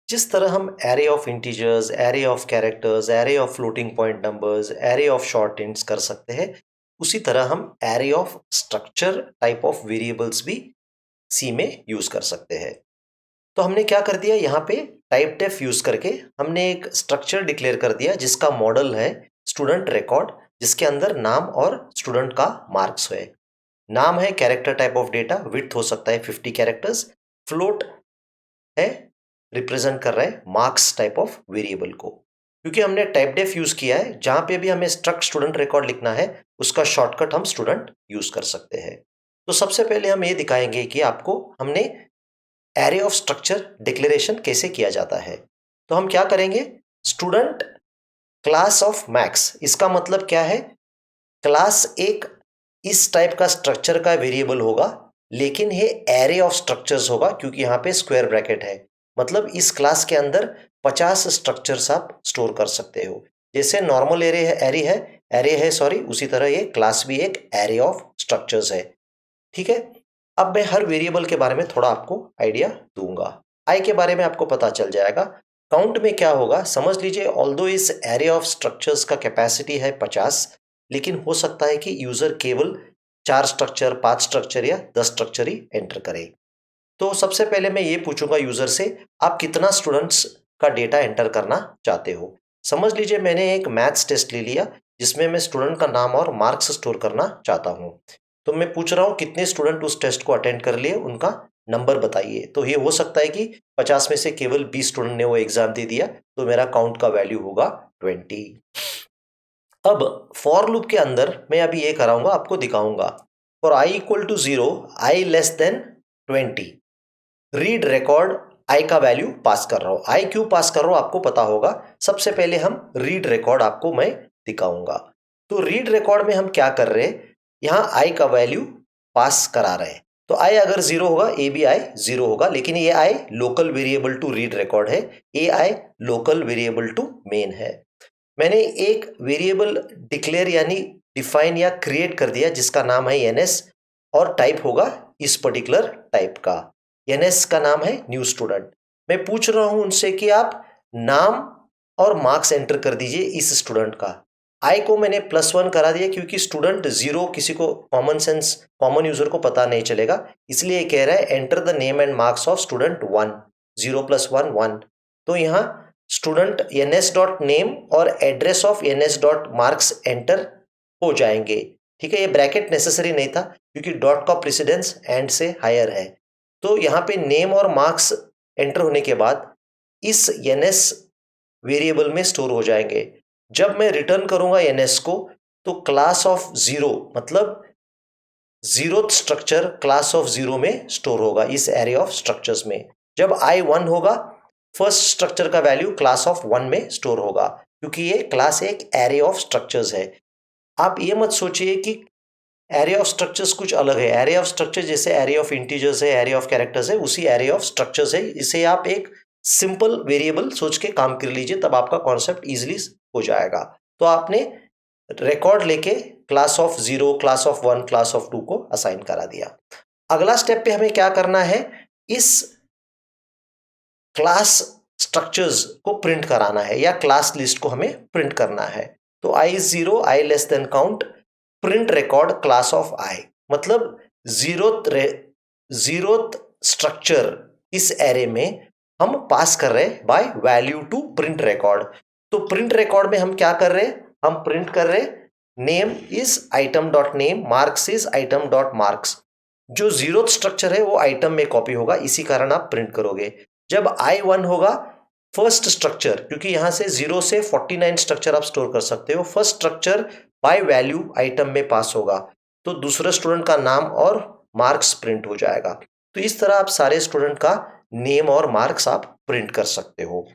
जिस तरह हम array of integers, array of characters, array of floating point numbers, array of short ints कर सकते हैं, उसी तरह हम array of structure type of variables भी सी में यूज कर सकते हैं। तो हमने क्या कर दिया, यहाँ पे टाइप डेफ यूज करके हमने एक स्ट्रक्चर डिक्लेयर कर दिया जिसका मॉडल है स्टूडेंट रिकॉर्ड, जिसके अंदर नाम और स्टूडेंट का मार्क्स है। नाम है character type of data, width हो सकता है 50 कैरेक्टर्स, फ्लोट है रिप्रेजेंट कर रहा है मार्क्स टाइप ऑफ वेरिएबल को। क्योंकि हमने टाइप डेफ यूज किया है, जहां पे भी हमें स्ट्रक्ट स्टूडेंट रिकॉर्ड लिखना है उसका शॉर्टकट हम स्टूडेंट यूज कर सकते हैं। तो सबसे पहले हम ये दिखाएंगे कि आपको हमने एरे ऑफ स्ट्रक्चर डिक्लेरेशन कैसे किया जाता है। तो हम क्या करेंगे, स्टूडेंट क्लास ऑफ मैक्स, इसका मतलब क्या है, क्लास एक इस टाइप का स्ट्रक्चर का वेरिएबल होगा, लेकिन ये एरे ऑफ स्ट्रक्चर्स होगा क्योंकि यहाँ पे स्क्वायर ब्रैकेट है। मतलब इस क्लास के अंदर 50 स्ट्रक्चर्स आप स्टोर कर सकते हो। जैसे नॉर्मल एरे है सॉरी, उसी तरह ये क्लास भी एक एरे ऑफ स्ट्रक्चर्स है। ठीक है, अब मैं हर वेरिएबल के बारे में थोड़ा आपको आइडिया दूंगा। आई के बारे में आपको पता चल जाएगा। काउंट में क्या होगा, समझ लीजिए ऑल्दो इस एरे ऑफ स्ट्रक्चर्स का कैपेसिटी है 50, लेकिन हो सकता है कि यूजर केवल 4 स्ट्रक्चर, 5 स्ट्रक्चर या 10 स्ट्रक्चर ही एंटर करे। तो सबसे पहले मैं ये पूछूंगा यूजर से, आप कितना स्टूडेंट्स का डेटा एंटर करना चाहते हो। समझ लीजिए मैंने एक मैथ्स टेस्ट ले लिया जिसमें मैं स्टूडेंट का नाम और मार्क्स स्टोर करना चाहता हूँ। तो मैं पूछ रहा हूँ कितने स्टूडेंट उस टेस्ट को अटेंड कर लिए, उनका नंबर बताइए। तो ये हो सकता है कि 50 में से केवल 20 स्टूडेंट ने वो एग्जाम दे दिया, तो मेरा काउंट का वैल्यू होगा 20। अब फॉर लूप के अंदर मैं अभी ये कराऊंगा, आपको दिखाऊंगा। For I equal to 0, I less than 20, read record I का वैल्यू पास कर रहा हूं। आई क्यों पास कर रहा हूं आपको पता होगा। सबसे पहले हम रीड रिकॉर्ड आपको मैं दिखाऊंगा। तो रीड रिकॉर्ड में हम क्या कर रहे हैं, यहां आई का वैल्यू पास करा रहे हैं। तो आई अगर 0 होगा, ए बी आई 0 होगा, लेकिन ये I local variable to read record है, a I local variable to main है। मैंने एक वेरिएबल डिक्लेयर यानी डिफाइन या क्रिएट कर दिया जिसका नाम है एनएस, और टाइप होगा इस पर्टिकुलर टाइप का। एनएस का नाम है न्यू स्टूडेंट। मैं पूछ रहा हूं उनसे कि आप नाम और मार्क्स एंटर कर दीजिए इस स्टूडेंट का। आई को मैंने +1 करा दिया क्योंकि स्टूडेंट 0 किसी को कॉमन यूजर को पता नहीं चलेगा, इसलिए कह रहा है enter the name and marks of student 1, 0 + 1 1। तो यहाँ स्टूडेंट ns डॉट नेम और address of ns dot marks enter हो जाएंगे। ठीक है, ये ब्रैकेट नेसेसरी नहीं था क्योंकि डॉट का प्रेसिडेंस एंड से हायर है। तो यहाँ पे नेम और मार्क्स एंटर होने के बाद इस ns वेरिएबल में स्टोर हो जाएंगे। जब मैं रिटर्न करूंगा ns को, तो क्लास ऑफ 0 मतलब जीरोथ स्ट्रक्चर क्लास ऑफ 0 में स्टोर होगा इस एरे ऑफ स्ट्रक्चर्स में। जब आई 1 होगा, फर्स्ट स्ट्रक्चर का वैल्यू क्लास ऑफ 1 में स्टोर होगा, क्योंकि ये क्लास एक एरे ऑफ स्ट्रक्चर्स है। आप ये मत सोचिए कि एरे ऑफ स्ट्रक्चर्स कुछ अलग है। एरे ऑफ स्ट्रक्चर जैसे एरे ऑफ इंटीजर्स है, एरे ऑफ कैरेक्टर्स है, उसी एरे ऑफ स्ट्रक्चर्स है। इसे आप एक सिंपल वेरिएबल सोच के काम कर लीजिए, तब आपका कॉन्सेप्ट इजिली हो जाएगा। तो आपने रिकॉर्ड लेके class of 0, class of 1, class of 2 को असाइन करा दिया। अगला स्टेप पे हमें क्या करना है, इस क्लास स्ट्रक्चर्स को प्रिंट कराना है या क्लास लिस्ट को हमें प्रिंट करना है। तो I is 0, I less than count, print record class of I, मतलब जीरोथ स्ट्रक्चर इस एरे में हम पास कर रहे हैं by value to print record. तो प्रिंट रिकॉर्ड में हम क्या कर रहे हैं, हम प्रिंट कर रहे हैं name is item dot name, marks is item dot marks. जो जीरोथ स्ट्रक्चर है वो आइटम में कॉपी होगा, इसी कारण आप प्रिंट करोगे। जब आई 1 होगा, फर्स्ट स्ट्रक्चर, क्योंकि यहां से 0 से 49 स्ट्रक्चर आप स्टोर कर सकते हो, first structure by value item में पास होगा, तो दूसरे स्टूडेंट का नाम और मार्क्स प्रिंट हो जाएगा। तो इस तरह आप सारे स्टूडेंट का नेम और मार्क्स आप प्रिंट कर सकते हो।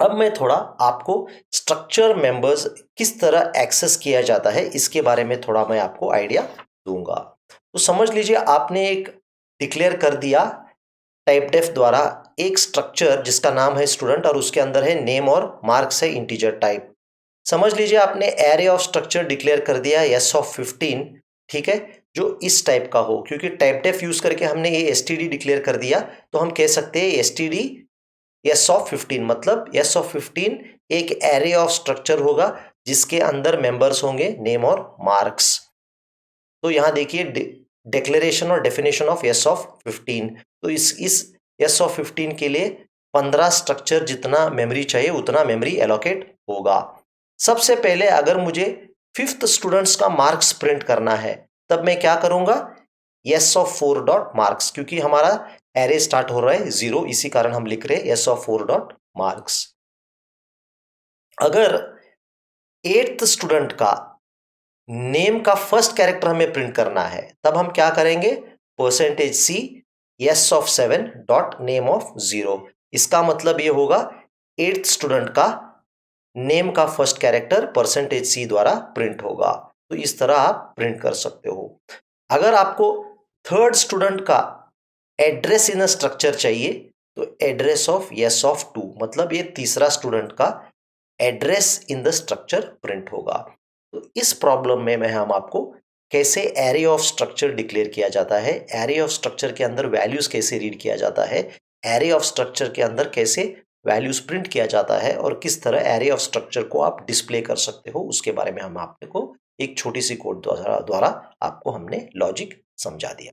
अब मैं थोड़ा आपको स्ट्रक्चर मेंबर्स किस तरह एक्सेस किया जाता है इसके बारे में थोड़ा मैं आपको आइडिया दूंगा। तो समझ लीजिए आपने एक डिक्लेयर कर दिया टाइप डेफ द्वारा एक स्ट्रक्चर जिसका नाम है स्टूडेंट और उसके अंदर है नेम और मार्क्स है इंटीजर टाइप। समझ लीजिए आपने एरे ऑफ स्ट्रक्चर डिक्लेयर कर दिया एस ऑफ 15, ठीक है, जो इस टाइप का हो। क्योंकि टाइप डेफ यूज करके हमने ये एसटीडी डिक्लेयर कर दिया, तो हम कह सकते हैं एसटीडी एस ऑफ 15 मतलब एस ऑफ 15 एक एरे ऑफ स्ट्रक्चर होगा जिसके अंदर मेंबर्स होंगे नेम और मार्क्स। तो यहां देखिए डिक्लेरेशन और डेफिनेशन ऑफ एस ऑफ 15। तो इस एस ऑफ 15 के लिए 15 स्ट्रक्चर जितना मेमोरी चाहिए उतना मेमोरी एलोकेट होगा। सबसे पहले अगर मुझे 5th स्टूडेंट्स का मार्क्स प्रिंट करना है तब मैं क्या करूंगा, एस ऑफ 4 डॉट मार्क्स, क्योंकि हमारा एरे स्टार्ट हो रहा है 0, इसी कारण हम लिख रहे हैं एस ऑफ 4 डॉट मार्क्स। अगर 8th स्टूडेंट का नेम का फर्स्ट कैरेक्टर हमें प्रिंट करना है तब हम क्या करेंगे, percentage C S of 7 dot name of 0। इसका मतलब ये होगा 8th स्टूडेंट का नेम का फर्स्ट कैरेक्टर परसेंटेज सी द्वारा प्रिंट होगा। तो इस तरह आप प्रिंट कर सकते हो। अगर आपको 3rd स्टूडेंट का एड्रेस इन अ स्ट्रक्चर चाहिए तो एड्रेस ऑफ एस ऑफ 2 मतलब ये तीसरा स्टूडेंट का address in the structure print होगा। तो इस प्रॉब्लम में हम आपको कैसे एरे ऑफ स्ट्रक्चर डिक्लेयर किया जाता है, एरे ऑफ स्ट्रक्चर के अंदर वैल्यूज कैसे रीड किया जाता है, एरे ऑफ स्ट्रक्चर के अंदर कैसे वैल्यूज प्रिंट किया जाता है और किस तरह एरे ऑफ स्ट्रक्चर को आप डिस्प्ले कर सकते हो, उसके बारे में हम आपको एक छोटी सी कोड द्वारा आपको हमने लॉजिक समझा दिया।